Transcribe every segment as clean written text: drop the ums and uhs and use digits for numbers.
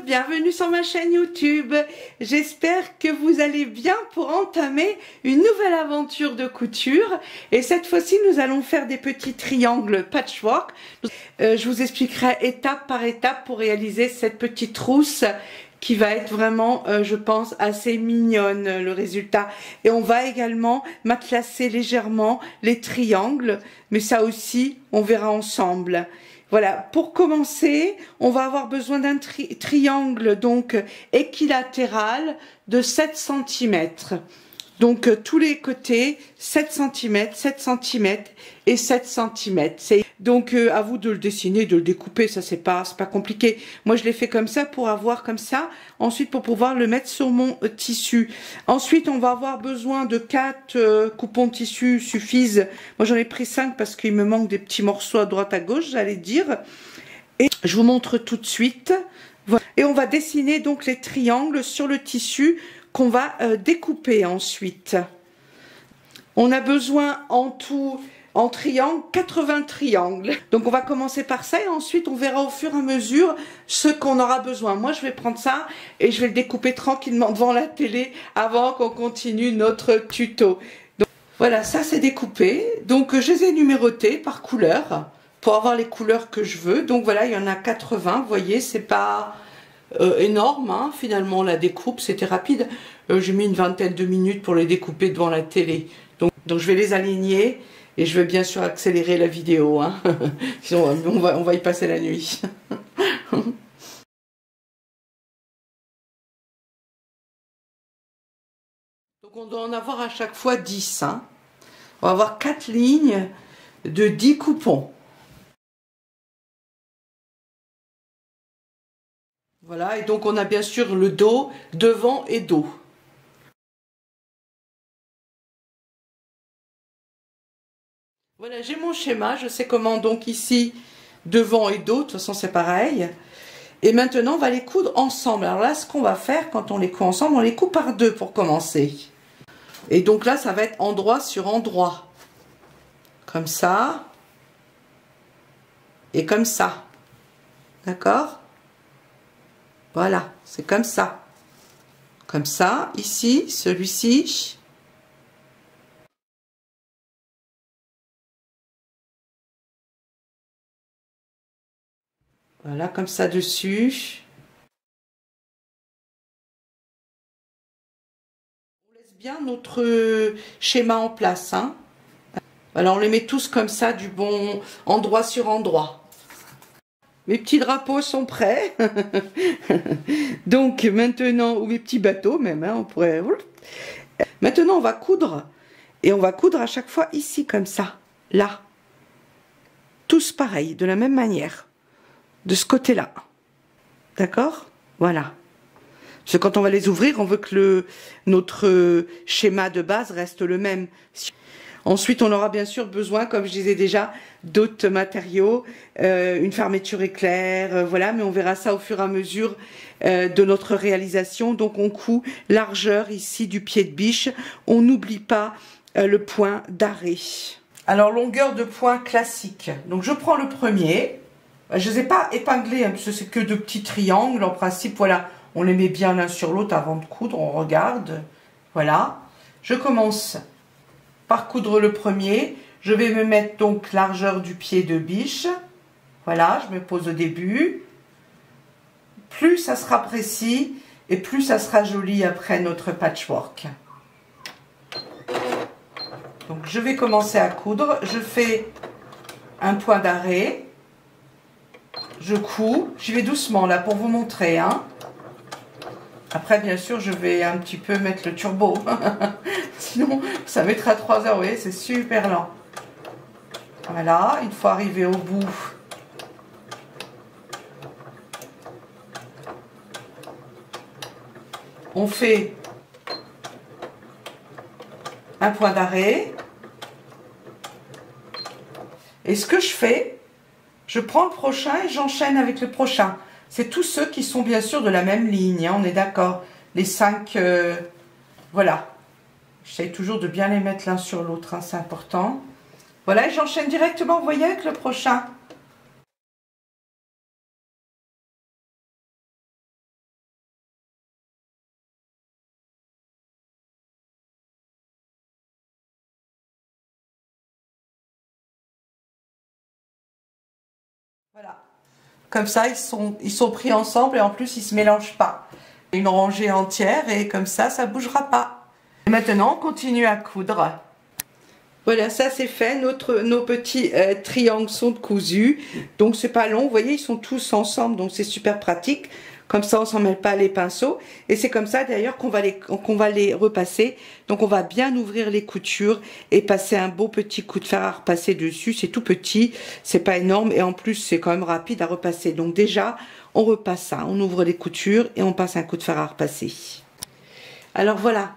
bienvenue sur ma chaîne YouTube. J'espère que vous allez bien pour entamer une nouvelle aventure de couture. Et cette fois-ci, nous allons faire des petits triangles patchwork. Je vous expliquerai étape par étape pour réaliser cette petite trousse qui va être vraiment, je pense, assez mignonne, le résultat. Et on va également matelassé légèrement les triangles, mais ça aussi, on verra ensemble. Voilà, pour commencer, on va avoir besoin d'un triangle donc équilatéral de 7 cm. Donc tous les côtés 7 cm, 7 cm et 7 cm. Donc à vous de le dessiner, de le découper, ça c'est pas compliqué. Moi je l'ai fait comme ça pour avoir comme ça, ensuite pour pouvoir le mettre sur mon tissu. Ensuite on va avoir besoin de 4 coupons de tissu suffisent. Moi j'en ai pris 5 parce qu'il me manque des petits morceaux à droite à gauche, j'allais dire. Et je vous montre tout de suite. Voilà. Et on va dessiner donc les triangles sur le tissu qu'on va découper ensuite. On a besoin en tout, en triangle, 80 triangles. Donc on va commencer par ça et ensuite on verra au fur et à mesure ce qu'on aura besoin. Moi je vais prendre ça et je vais le découper tranquillement devant la télé avant qu'on continue notre tuto. Donc voilà, ça c'est découpé. Donc je les ai numérotés par couleur pour avoir les couleurs que je veux. Donc voilà, il y en a 80, vous voyez, c'est pas énorme, hein. Finalement la découpe c'était rapide, j'ai mis une vingtaine de minutes pour les découper devant la télé, donc je vais les aligner et je vais bien sûr accélérer la vidéo, hein. Sinon on va y passer la nuit. Donc on doit en avoir à chaque fois 10, hein. On va avoir 4 lignes de 10 coupons. Voilà, et donc on a bien sûr le dos, devant et dos. Voilà, j'ai mon schéma, je sais comment donc ici, devant et dos, de toute façon c'est pareil. Et maintenant on va les coudre ensemble. Alors là, ce qu'on va faire quand on les coud ensemble, on les coud par deux pour commencer. Et donc là, ça va être endroit sur endroit. Comme ça. Et comme ça. D'accord ? Voilà, c'est comme ça. Comme ça, ici, celui-ci. Voilà, comme ça dessus. On laisse bien notre schéma en place, hein. Alors on les met tous comme ça, du bon endroit sur endroit. Mes petits drapeaux sont prêts. Donc maintenant, ou mes petits bateaux même, hein, on pourrait... Maintenant on va coudre. Et on va coudre à chaque fois ici, comme ça. Là. Tous pareil, de la même manière. De ce côté-là. D'accord ? Voilà. Parce que quand on va les ouvrir, on veut que notre schéma de base reste le même. Ensuite, on aura bien sûr besoin, comme je disais déjà, d'autres matériaux, une fermeture éclair, voilà, mais on verra ça au fur et à mesure de notre réalisation. Donc on coud largeur ici du pied de biche. On n'oublie pas le point d'arrêt. Alors longueur de point classique. Donc je prends le premier. Je ne les ai pas épinglés, hein, parce que c'est que de petits triangles. En principe, voilà, on les met bien l'un sur l'autre avant de coudre. On regarde. Voilà. Je commence par coudre le premier. Je vais me mettre donc largeur du pied de biche. Voilà, je me pose au début. Plus ça sera précis et plus ça sera joli après notre patchwork. Donc je vais commencer à coudre. Je fais un point d'arrêt. Je couds. J'y vais doucement là pour vous montrer, hein. Après, bien sûr, je vais un petit peu mettre le turbo. Sinon, ça mettra 3 heures. Vous voyez, c'est super lent. Voilà, une fois arrivé au bout, on fait un point d'arrêt. Et ce que je fais, je prends le prochain et j'enchaîne avec le prochain. C'est tous ceux qui sont bien sûr de la même ligne, hein, on est d'accord. Les 5, voilà. J'essaie toujours de bien les mettre l'un sur l'autre, hein, c'est important. Voilà, et j'enchaîne directement, vous voyez, avec le prochain. Voilà. Comme ça, ils sont pris ensemble et en plus, ils se mélangent pas. Une rangée entière et comme ça bougera pas. Et maintenant, on continue à coudre. Voilà, ça c'est fait. Nos petits triangles sont cousus. Donc, c'est pas long. Vous voyez, ils sont tous ensemble. Donc, c'est super pratique. Comme ça, on s'en mêle pas les pinceaux. Et c'est comme ça, d'ailleurs, qu'on va les repasser. Donc, on va bien ouvrir les coutures et passer un beau petit coup de fer à repasser dessus. C'est tout petit, c'est pas énorme. Et en plus, c'est quand même rapide à repasser. Donc, déjà, on repasse ça. On ouvre les coutures et on passe un coup de fer à repasser. Alors, voilà.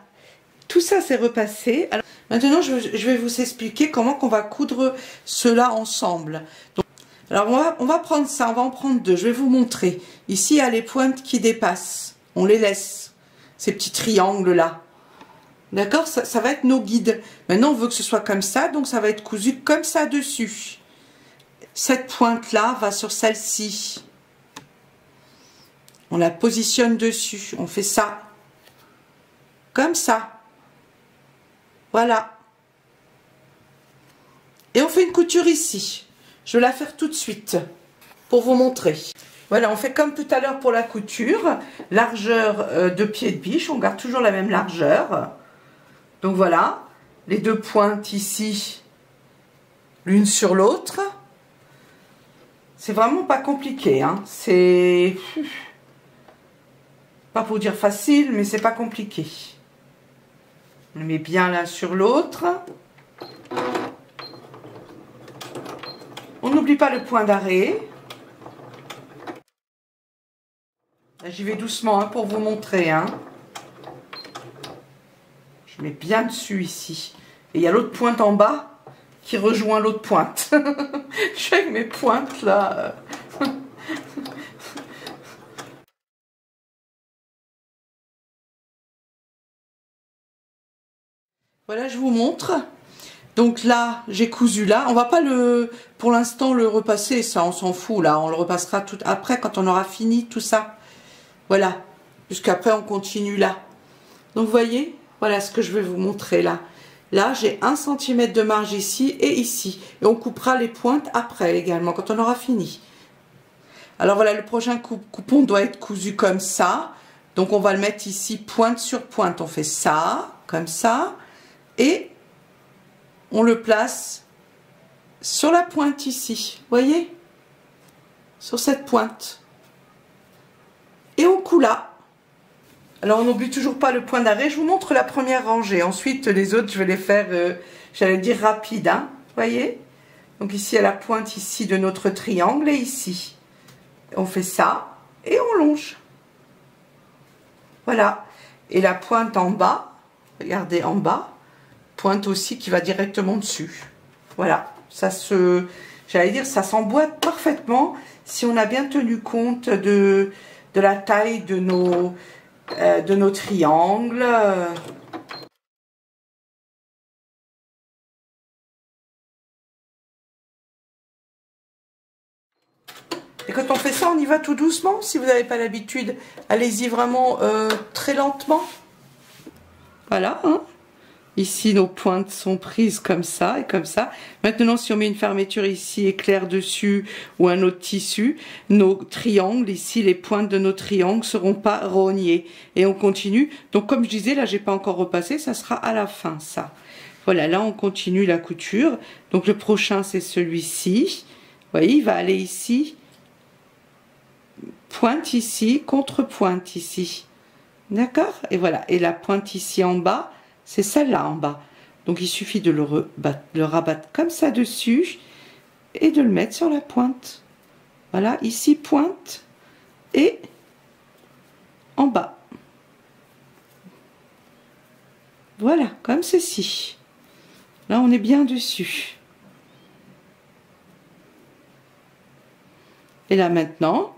Tout ça, c'est repassé. Alors, maintenant, je vais vous expliquer comment qu'on va coudre cela ensemble. Donc, alors, on va prendre ça, on va en prendre deux. Je vais vous montrer. Ici, il y a les pointes qui dépassent. On les laisse, ces petits triangles-là. D'accord, ça va être nos guides. Maintenant, on veut que ce soit comme ça, donc ça va être cousu comme ça dessus. Cette pointe-là va sur celle-ci. On la positionne dessus. On fait ça. Comme ça. Voilà. Et on fait une couture ici. Je vais la faire tout de suite pour vous montrer. Voilà, on fait comme tout à l'heure pour la couture. Largeur de pied de biche, on garde toujours la même largeur. Donc voilà, les deux pointes ici, l'une sur l'autre. C'est vraiment pas compliqué, hein. C'est pas pour dire facile, mais c'est pas compliqué. On le met bien l'un sur l'autre. On n'oublie pas le point d'arrêt. J'y vais doucement, hein, pour vous montrer. Hein. Je mets bien dessus ici. Et il y a l'autre pointe en bas qui rejoint l'autre pointe. Je fais avec mes pointes là. Voilà, je vous montre. Donc là, j'ai cousu là. On va pas pour l'instant le repasser, ça on s'en fout là. On le repassera tout après quand on aura fini tout ça. Voilà, jusqu'après on continue là. Donc vous voyez, voilà ce que je vais vous montrer là. Là, j'ai 1 cm de marge ici et ici. Et on coupera les pointes après également, quand on aura fini. Alors voilà, le prochain coupon doit être cousu comme ça. Donc on va le mettre ici, pointe sur pointe. On fait ça, comme ça. Et on le place sur la pointe ici. Vous voyez? Sur cette pointe. Et on coud là. Alors on n'oublie toujours pas le point d'arrêt. Je vous montre la première rangée. Ensuite les autres je vais les faire, j'allais dire rapide. Hein, voyez. Donc ici à la pointe ici de notre triangle et ici. On fait ça et on longe. Voilà. Et la pointe en bas, regardez en bas, pointe aussi qui va directement dessus. Voilà. Ça j'allais dire ça s'emboîte parfaitement si on a bien tenu compte de la taille de nos triangles. Et quand on fait ça, on y va tout doucement. Si vous n'avez pas l'habitude, allez-y vraiment très lentement. Voilà, hein. Ici, nos pointes sont prises comme ça et comme ça. Maintenant, si on met une fermeture ici éclair dessus ou un autre tissu, nos triangles, ici, les pointes de nos triangles seront pas rognées. Et on continue. Donc, comme je disais, là, j'ai pas encore repassé, ça sera à la fin, ça. Voilà, là, on continue la couture. Donc, le prochain, c'est celui-ci. Vous voyez, il va aller ici. Pointe ici, contre-pointe ici. D'accord? Et voilà. Et la pointe ici en bas, c'est celle-là en bas. Donc il suffit de le rabattre comme ça dessus et de le mettre sur la pointe. Voilà, ici pointe et en bas. Voilà, comme ceci. Là, on est bien dessus. Et là maintenant,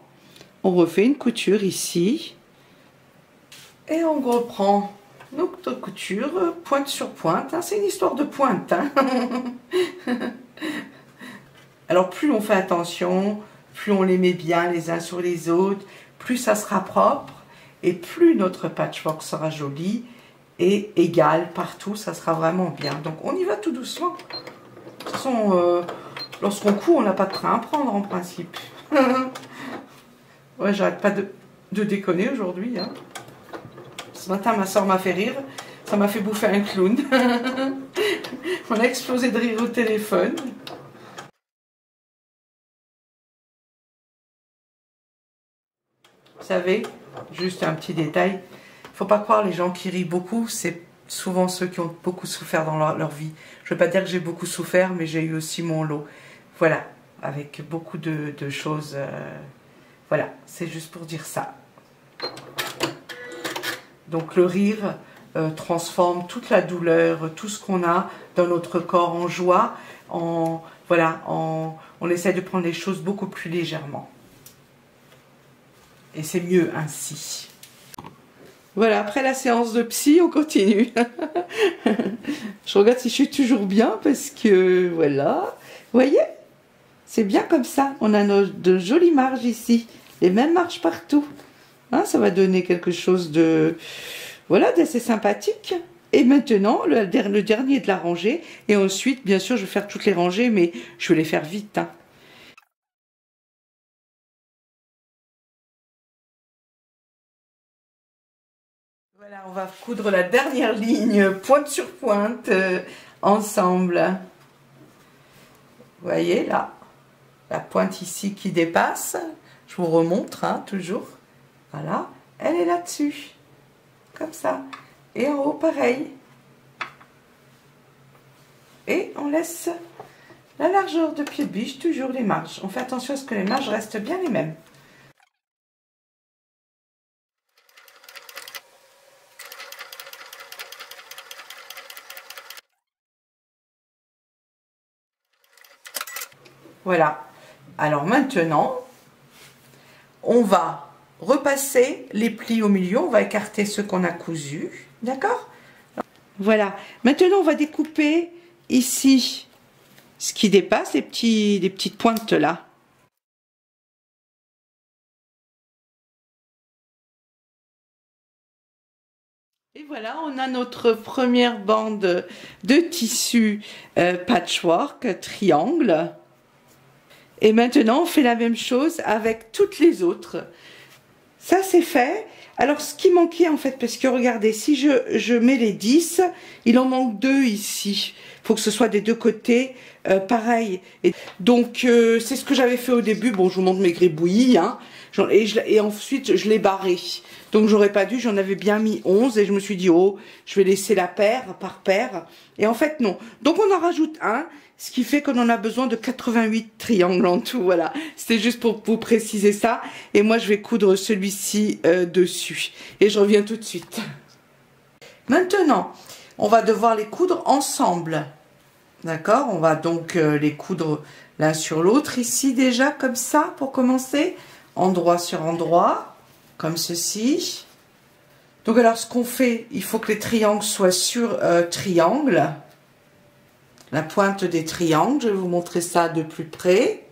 on refait une couture ici. Et on reprend notre couture, pointe sur pointe. Hein, c'est une histoire de pointe. Hein. Alors plus on fait attention, plus on les met bien les uns sur les autres, plus ça sera propre et plus notre patchwork sera joli et égal partout. Ça sera vraiment bien. Donc on y va tout doucement. De toute façon, lorsqu'on coud, on n'a pas de train à prendre en principe. Ouais, j'arrête pas de déconner aujourd'hui. Hein. Ce matin, ma soeur m'a fait rire. Ça m'a fait bouffer un clown. On a explosé de rire au téléphone. Vous savez, juste un petit détail. Il ne faut pas croire les gens qui rient beaucoup, c'est souvent ceux qui ont beaucoup souffert dans leur vie. Je ne veux pas dire que j'ai beaucoup souffert, mais j'ai eu aussi mon lot. Voilà, avec beaucoup de choses. Voilà, c'est juste pour dire ça. Donc le rire transforme toute la douleur, tout ce qu'on a dans notre corps en joie. Voilà, on essaie de prendre les choses beaucoup plus légèrement. Et c'est mieux ainsi. Voilà, après la séance de psy, on continue. Je regarde si je suis toujours bien parce que voilà. Vous voyez, c'est bien comme ça. On a de jolies marges ici. Les mêmes marges partout. Hein, ça va donner quelque chose de voilà, d'assez sympathique. Et maintenant, le dernier de la rangée. Et ensuite, bien sûr, je vais faire toutes les rangées, mais je vais les faire vite. Hein. Voilà, on va coudre la dernière ligne, pointe sur pointe, ensemble. Vous voyez, là, la pointe ici qui dépasse. Je vous remontre, hein, toujours. Voilà, elle est là-dessus. Comme ça. Et en haut, pareil. Et on laisse la largeur de pied de biche, toujours les marges. On fait attention à ce que les marges restent bien les mêmes. Voilà. Alors maintenant, on va repasser les plis au milieu. On va écarter ceux qu'on a cousus. D'accord? Voilà. Maintenant, on va découper ici ce qui dépasse, les petites pointes là. Et voilà, on a notre première bande de tissu patchwork, triangle. Et maintenant, on fait la même chose avec toutes les autres. Ça, c'est fait. Alors, ce qui manquait, en fait, parce que regardez, si je mets les 10, il en manque 2 ici. Il faut que ce soit des deux côtés, pareil. Et donc, c'est ce que j'avais fait au début. Bon, je vous montre mes gribouillis, hein. Et ensuite, je l'ai barré. Donc, j'aurais pas dû, j'en avais bien mis 11. Et je me suis dit, oh, je vais laisser la paire par paire. Et en fait, non. Donc, on en rajoute un. Ce qui fait qu'on en a besoin de 88 triangles en tout, voilà. C'était juste pour vous préciser ça. Et moi, je vais coudre celui-ci dessus. Et je reviens tout de suite. Maintenant, on va devoir les coudre ensemble. D'accord? On va donc les coudre l'un sur l'autre ici déjà, comme ça, pour commencer. Endroit sur endroit, comme ceci. Donc alors, ce qu'on fait, il faut que les triangles soient sur triangle. La pointe des triangles, je vais vous montrer ça de plus près.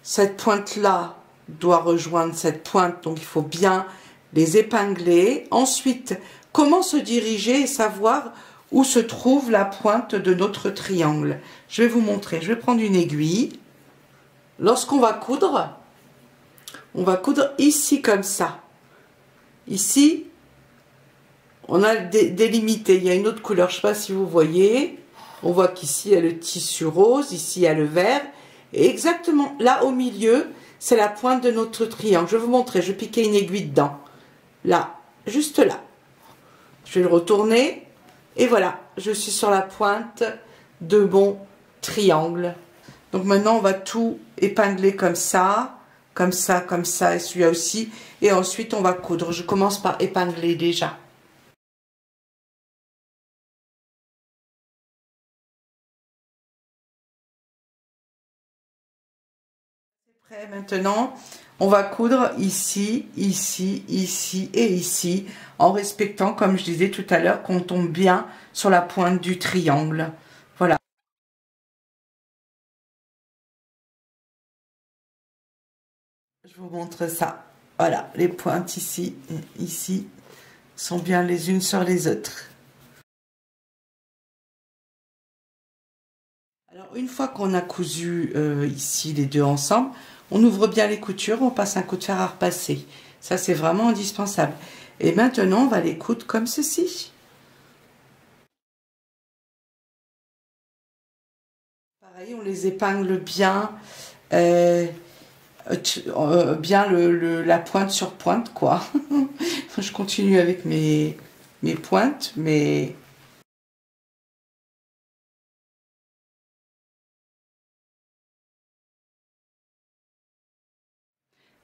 Cette pointe-là doit rejoindre cette pointe, donc il faut bien les épingler. Ensuite, comment se diriger et savoir où se trouve la pointe de notre triangle. Je vais vous montrer, je vais prendre une aiguille. Lorsqu'on va coudre, on va coudre ici comme ça. Ici, on a délimité, il y a une autre couleur, je ne sais pas si vous voyez. On voit qu'ici, il y a le tissu rose, ici, il y a le vert. Et exactement là, au milieu, c'est la pointe de notre triangle. Je vais vous montrer, je vais piquer une aiguille dedans. Là, juste là. Je vais le retourner. Et voilà, je suis sur la pointe de mon triangle. Donc maintenant, on va tout épingler comme ça, et celui-là aussi. Et ensuite, on va coudre. Je commence par épingler déjà. Maintenant, on va coudre ici, ici, ici et ici, en respectant, comme je disais tout à l'heure, qu'on tombe bien sur la pointe du triangle. Voilà. Je vous montre ça. Voilà, les pointes ici et ici sont bien les unes sur les autres. Alors une fois qu'on a cousu ici les deux ensemble, on ouvre bien les coutures, on passe un coup de fer à repasser. Ça c'est vraiment indispensable. Et maintenant on va les coudre comme ceci. Pareil, on les épingle bien, bien la pointe sur pointe quoi. Je continue avec mes pointes, mais...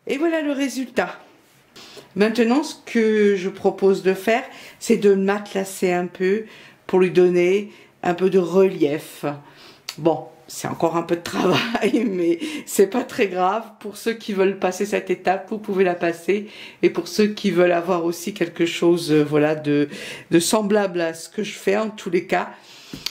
Et voilà le résultat. Maintenant, ce que je propose de faire, c'est de matelasser un peu pour lui donner un peu de relief. Bon, c'est encore un peu de travail, mais c'est pas très grave. Pour ceux qui veulent passer cette étape, vous pouvez la passer. Et pour ceux qui veulent avoir aussi quelque chose, voilà, de semblable à ce que je fais, en tous les cas,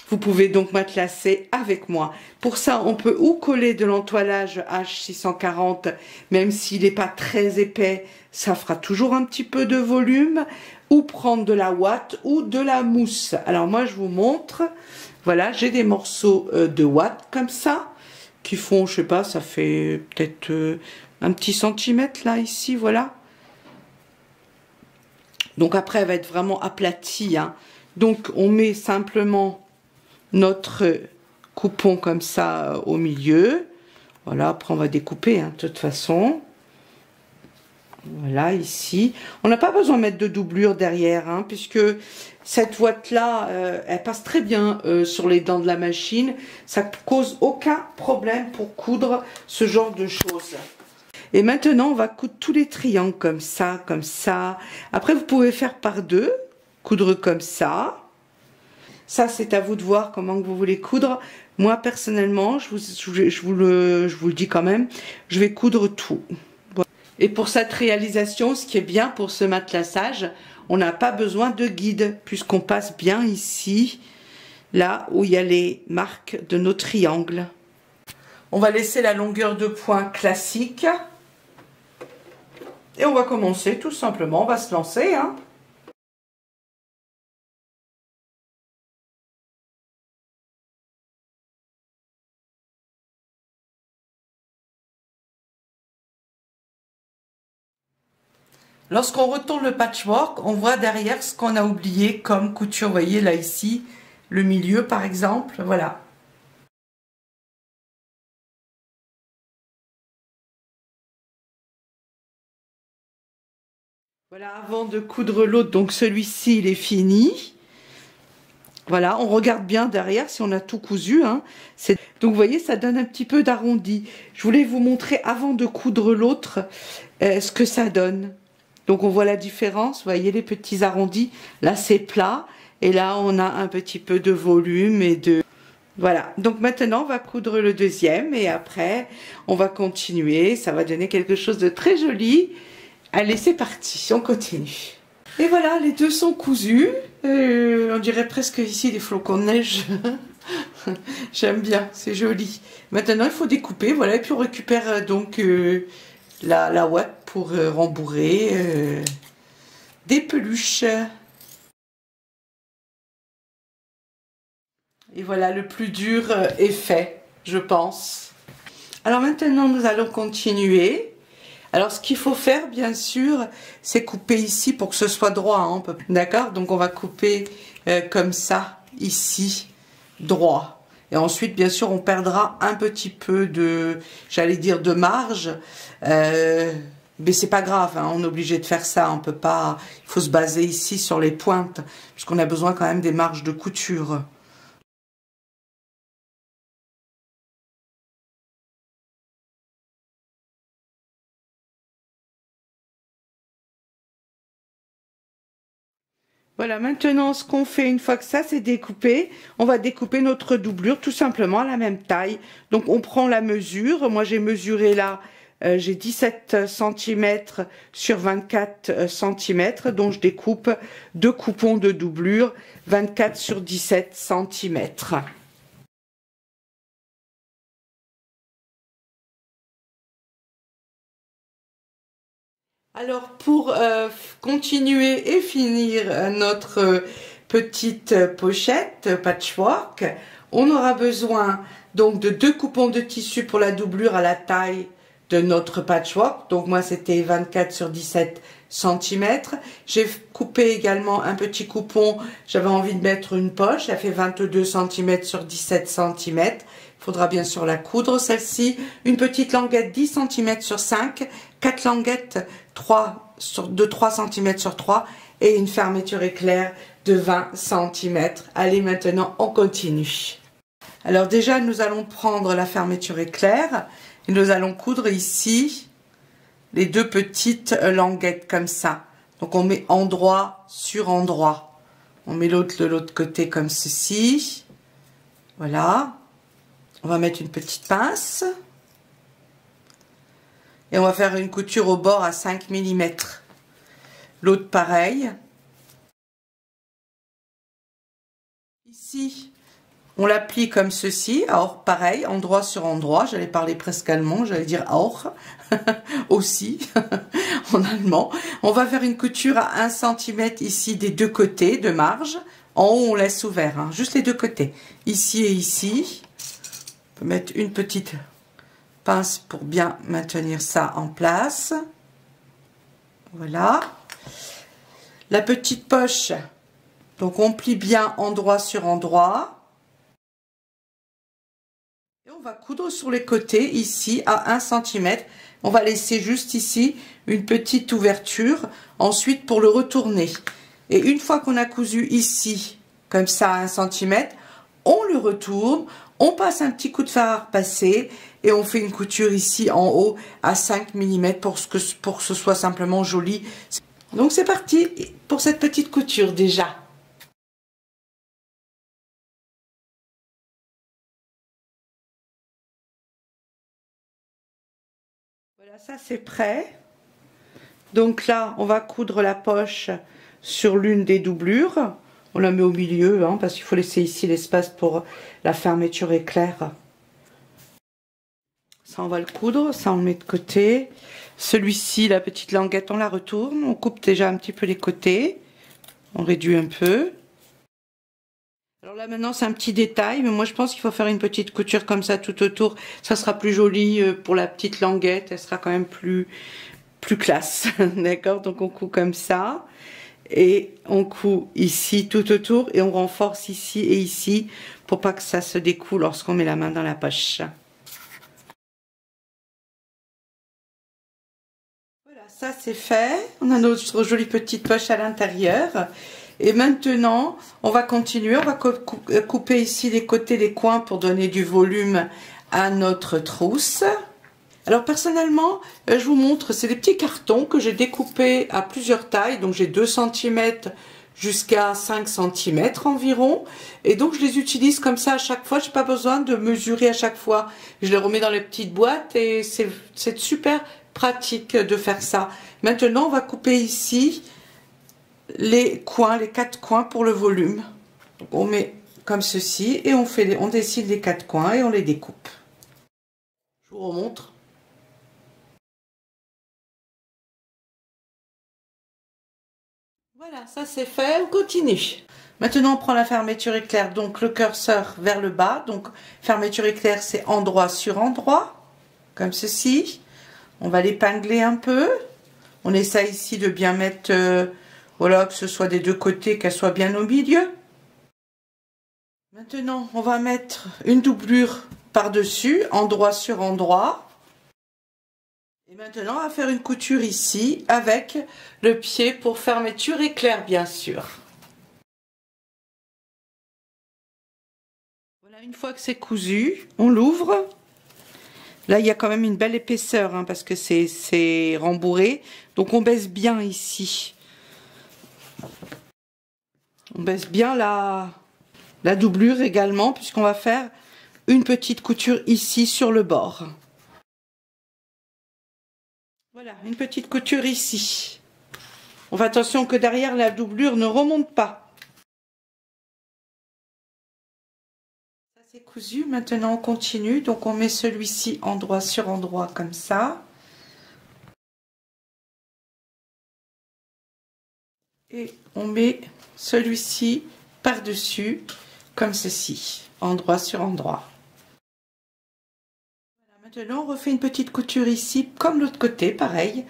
vous pouvez donc matelasser avec moi. Pour ça, on peut ou coller de l'entoilage H640, même s'il n'est pas très épais, ça fera toujours un petit peu de volume, ou prendre de la ouate ou de la mousse. Alors moi, je vous montre. Voilà, j'ai des morceaux de ouate comme ça, qui font, je sais pas, ça fait peut-être un petit centimètre là, ici, voilà. Donc après, elle va être vraiment aplatie, hein. Donc on met simplement notre coupon comme ça au milieu. Voilà, après on va découper, hein, de toute façon. Voilà, ici. On n'a pas besoin de mettre de doublure derrière, hein, puisque cette ouate-là, elle passe très bien sur les dents de la machine. Ça ne cause aucun problème pour coudre ce genre de choses. Et maintenant, on va coudre tous les triangles comme ça, comme ça. Après, vous pouvez faire par deux, coudre comme ça. Ça, c'est à vous de voir comment vous voulez coudre. Moi, personnellement, je vous le dis quand même, je vais coudre tout. Voilà. Et pour cette réalisation, ce qui est bien pour ce matelassage, on n'a pas besoin de guide, puisqu'on passe bien ici, là où il y a les marques de nos triangles. On va laisser la longueur de point classique. Et on va commencer tout simplement, on va se lancer, hein. Lorsqu'on retourne le patchwork, on voit derrière ce qu'on a oublié comme couture. Vous voyez là ici, le milieu par exemple, voilà. Voilà, avant de coudre l'autre, donc celui-ci il est fini. Voilà, on regarde bien derrière si on a tout cousu, hein. Donc vous voyez, ça donne un petit peu d'arrondi. Je voulais vous montrer avant de coudre l'autre ce que ça donne. Donc on voit la différence, vous voyez les petits arrondis, là c'est plat, et là on a un petit peu de volume et de... Voilà, donc maintenant on va coudre le deuxième, et après on va continuer, ça va donner quelque chose de très joli. Allez, c'est parti, on continue. Et voilà, les deux sont cousus, on dirait presque ici des flocons de neige. J'aime bien, c'est joli. Maintenant il faut découper, voilà, et puis on récupère donc... la ouate pour rembourrer des peluches. Et voilà, le plus dur est fait, je pense. Alors maintenant, nous allons continuer. Alors, ce qu'il faut faire, bien sûr, c'est couper ici pour que ce soit droit. Hein, d'accord? Donc, on va couper comme ça, ici, droit. Et ensuite, bien sûr, on perdra un petit peu de, j'allais dire, de marge. Mais c'est pas grave, hein, on est obligé de faire ça. On peut pas, il faut se baser ici sur les pointes, puisqu'on a besoin quand même des marges de couture. Voilà, maintenant, ce qu'on fait une fois que ça c'est découpé, on va découper notre doublure tout simplement à la même taille. Donc, on prend la mesure. Moi, j'ai mesuré là, j'ai 17 cm sur 24 cm. Donc, je découpe deux coupons de doublure, 24 sur 17 cm. Alors pour continuer et finir notre petite pochette patchwork, on aura besoin donc de 2 coupons de tissu pour la doublure à la taille de notre patchwork. Donc moi c'était 24 sur 17 cm. J'ai coupé également un petit coupon, j'avais envie de mettre une poche, elle fait 22 cm sur 17 cm. Il faudra bien sûr la coudre celle-ci. Une petite languette 10 cm sur 5, 4 languettes de 3 cm sur 3 et une fermeture éclair de 20 cm. Allez, maintenant on continue. Alors déjà nous allons prendre la fermeture éclair et nous allons coudre ici les 2 petites languettes comme ça. Donc on met endroit sur endroit. On met l'autre de l'autre côté comme ceci. Voilà. On va mettre une petite pince. Et on va faire une couture au bord à 5 mm. L'autre pareil. Ici, on l'applique comme ceci. Alors pareil, endroit sur endroit. J'allais parler presque allemand, j'allais dire auch aussi en allemand. On va faire une couture à 1 cm ici des 2 côtés de marge. En haut, on laisse ouvert, hein, juste les 2 côtés. Ici et ici. On peut mettre une petite pince pour bien maintenir ça en place. Voilà. La petite poche, donc on plie bien endroit sur endroit. Et on va coudre sur les côtés ici à 1 cm. On va laisser juste ici une petite ouverture. Ensuite pour le retourner. Et une fois qu'on a cousu ici, comme ça à 1 cm, on le retourne. On passe un petit coup de fer à repasser et on fait une couture ici en haut à 5 mm pour que ce soit simplement joli. Donc c'est parti pour cette petite couture déjà. Voilà, ça c'est prêt. Donc là, on va coudre la poche sur l'une des doublures. On la met au milieu, hein, parce qu'il faut laisser ici l'espace pour la fermeture éclair. Ça, on va le coudre, ça on le met de côté. Celui-ci, la petite languette, on la retourne. On coupe déjà un petit peu les côtés. On réduit un peu. Alors là maintenant c'est un petit détail, mais moi je pense qu'il faut faire une petite couture comme ça tout autour. Ça sera plus joli pour la petite languette, elle sera quand même plus classe. D'accord? Donc on coud comme ça. Et on coud ici tout autour et on renforce ici et ici pour pas que ça se découle lorsqu'on met la main dans la poche. Voilà, ça c'est fait. On a notre jolie petite poche à l'intérieur. Et maintenant, on va continuer. On va couper ici les côtés, les coins pour donner du volume à notre trousse. Alors personnellement, je vous montre, c'est des petits cartons que j'ai découpés à plusieurs tailles. Donc j'ai 2 cm jusqu'à 5 cm environ. Et donc je les utilise comme ça à chaque fois. Je n'ai pas besoin de mesurer à chaque fois. Je les remets dans les petites boîtes et c'est super pratique de faire ça. Maintenant, on va couper ici les coins, les 4 coins pour le volume. Donc on met comme ceci et on décide les 4 coins et on les découpe. Je vous remontre. Voilà, ça c'est fait, on continue. Maintenant on prend la fermeture éclair, donc le curseur vers le bas. Donc fermeture éclair c'est endroit sur endroit, comme ceci. On va l'épingler un peu. On essaie ici de bien mettre, voilà, que ce soit des 2 côtés, qu'elle soit bien au milieu. Maintenant on va mettre une doublure par-dessus, endroit sur endroit. Et maintenant, on va faire une couture ici avec le pied pour fermeture éclair, bien sûr. Voilà, une fois que c'est cousu, on l'ouvre. Là, il y a quand même une belle épaisseur, hein, parce que c'est rembourré. Donc, on baisse bien ici. On baisse bien la doublure également, puisqu'on va faire une petite couture ici sur le bord. Voilà, une petite couture ici. On fait attention que derrière la doublure ne remonte pas. Ça c'est cousu, maintenant on continue. Donc on met celui-ci endroit sur endroit comme ça. Et on met celui-ci par-dessus comme ceci, endroit sur endroit. Maintenant, on refait une petite couture ici, comme l'autre côté, pareil.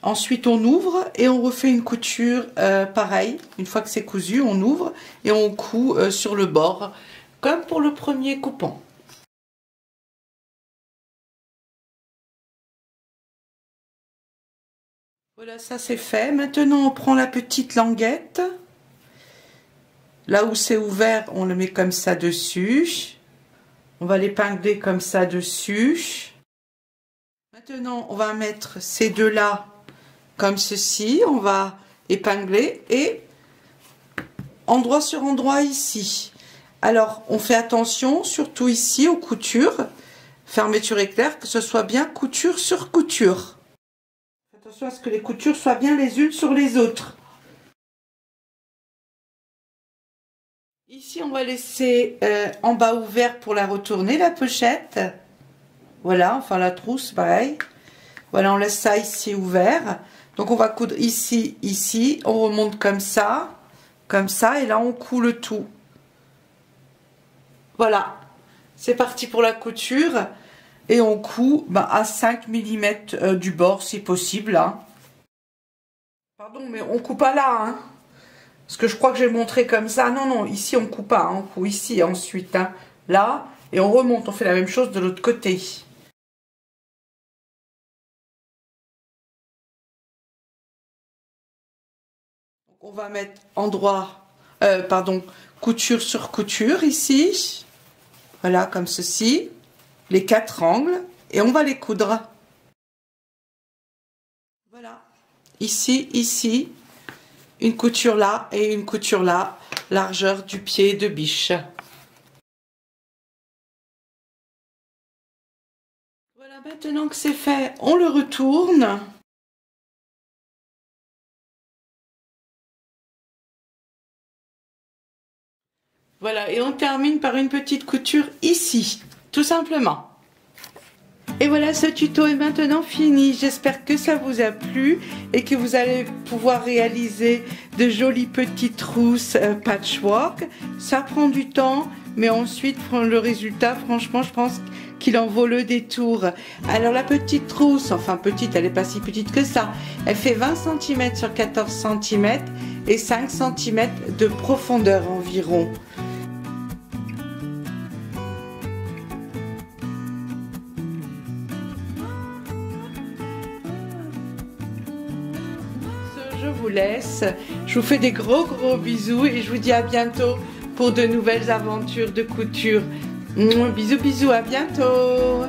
Ensuite, on ouvre et on refait une couture pareil. Une fois que c'est cousu, on ouvre et on coud sur le bord, comme pour le premier coupon. Voilà, ça c'est fait. Maintenant, on prend la petite languette. Là où c'est ouvert, on le met comme ça dessus. On va l'épingler comme ça dessus. Maintenant, on va mettre ces deux-là comme ceci. On va épingler et endroit sur endroit ici. Alors, on fait attention, surtout ici, aux coutures. Fermeture éclair, que ce soit bien couture sur couture. Attention à ce que les coutures soient bien les unes sur les autres. Ici, on va laisser en bas ouvert pour la retourner, la pochette. Voilà, enfin la trousse, pareil. Voilà, on laisse ça ici ouvert. Donc, on va coudre ici, ici. On remonte comme ça, et là, on coud le tout. Voilà, c'est parti pour la couture. Et on coud à 5 mm du bord, si possible. Hein. Pardon, mais on coupe pas là, hein. Parce que je crois que j'ai montré comme ça. Non, non, ici on coupe pas. Hein. On coupe ici ensuite. Hein. Là. Et on remonte. On fait la même chose de l'autre côté. Donc, on va mettre couture sur couture ici. Voilà, comme ceci. Les 4 angles. Et on va les coudre. Voilà. Ici, ici. Une couture là et une couture là, largeur du pied de biche. Voilà, maintenant que c'est fait, on le retourne. Voilà, et on termine par une petite couture ici, tout simplement. Et voilà, ce tuto est maintenant fini. J'espère que ça vous a plu et que vous allez pouvoir réaliser de jolies petites trousses patchwork. Ça prend du temps, mais ensuite, le résultat, franchement, je pense qu'il en vaut le détour. Alors la petite trousse, enfin petite, elle n'est pas si petite que ça. Elle fait 20 cm sur 14 cm et 5 cm de profondeur environ. Je vous laisse, je vous fais des gros bisous et je vous dis à bientôt pour de nouvelles aventures de couture. Bisous, à bientôt.